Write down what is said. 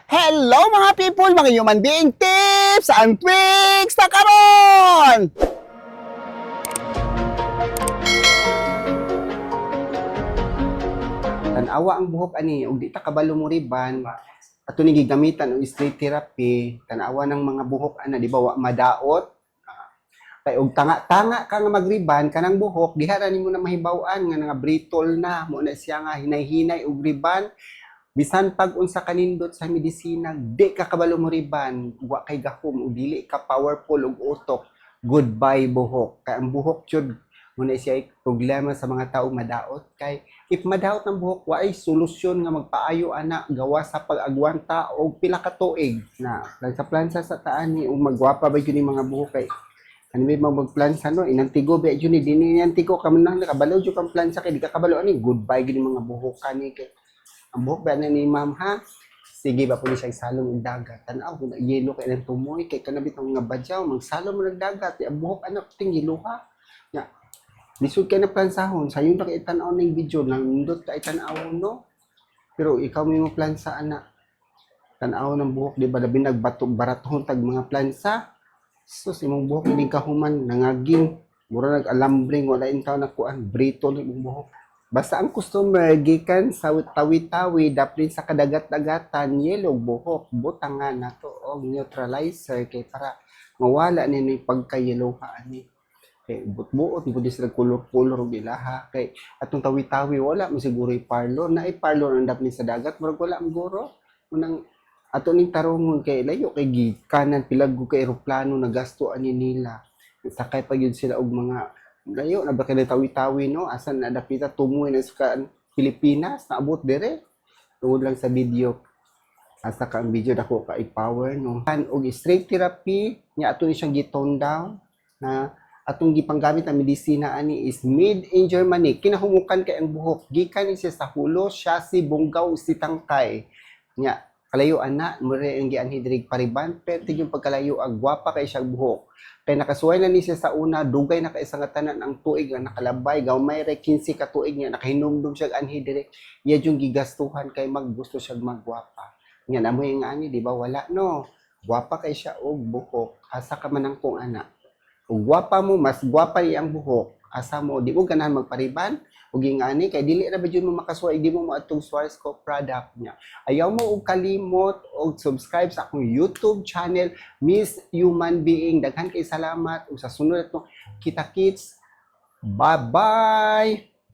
Hello mga people, mga human being tips and tricks na karon! Tanawa ang buhok ani ug di ta kabalo mo riban ato ni gigamitan og straight therapy. Tanawa ng mga buhok ana di ba wa madaot. Kay og tanga-tanga ka nga magriban kanang buhok diha ra nimo na mahibaw-an nga nga brittle na mo na siya nga hinay-hinay og riban. Bisan pag unsa kanindot sa medisina, di ka kabalo mo riban, wa kay gahom ug dili ka powerful og utok. Goodbye buhok. Kay ang buhok jud muna siya problema sa mga tao madaot kay if madaot ang buhok wa ay solusyon nga magpaayo ana gawa sa pag-agwanta og pila ka tuig na nagsa-plansa sa taan ni ug magwapa ba gyud ni mga buhok kay ano may magplansa no inantigo ba gyud ni dinhi inantigo ka man nakabalo jud kang plansa kay di ka kabalo ani goodbye gyud ni mga buhok kani kay ang buhok ba na ni ma'am ha sige ba po ni siya salong og dagat tan-aw kung yelo kay nang tumoy kay kanabit ang mga badyaw magsalom mo ng dagat ang buhok anak ting yelo ha nya lisod kay na plansahon sayo na kay tan-aw ning video nindot kay tan-aw no pero ikaw mo plansa ana tan-aw ng buhok di ba labi nagbatok baraton tag mga plansa sus imong buhok hindi kahuman nangaging mura nag-alambring wala intaw na kuan brittle imong buhok. Basta ang customer gikan sa tawi-tawi dapin sa kadagat-dagatan yellow buhok butangan nato og neutralizer kay para mawala ni pagka-yellow ani kay buot-buot gud sila color-color og ilaha kay atong tawi-tawi wala mo siguro parlor na parlor ang dapin sa dagat murag wala siguro unang ato ning tarungon kay layo kay gikanan pilag kay eroplano nagasto ani nila sakay pa gyud sila og mga layo na ba kay tawi-tawi no asan na dapita tumoy na sa Pilipinas naabot dire tungod lang sa video asa ka ang video dako ka i-power no og straight therapy nya ato ni siyang gitone down na atong gipanggamit ang medisina ani is made in Germany kinahumukan kay ang buhok gikan ni siya sa hulo chassis bunggaw si tangkay nya kalayo ana mure ang gianhi diri pariban pero yung pagkalayo ang gwapa kay siya buhok kay nakasuway na ni siya sa una dugay na kay isang tanan ang tuig nga nakalabay gawmay ra 15 ka tuig nga nakahinumdum siya anhi diri iya yung gigastuhan kay maggusto siya magwapa nya namoy nga ani di ba wala no gwapa kay siya og buhok asa ka man ang kung ana ug gwapa mo mas gwapa ang buhok asa mo di mo ganahan magpariban ug ingani kay dili ra ba jud mo makasuway di mo atong Swarovski product niya ayaw mo og kalimot og subscribe sa akong YouTube channel Miss Human Being daghan kay salamat ug sa sunod atong kita kits bye bye.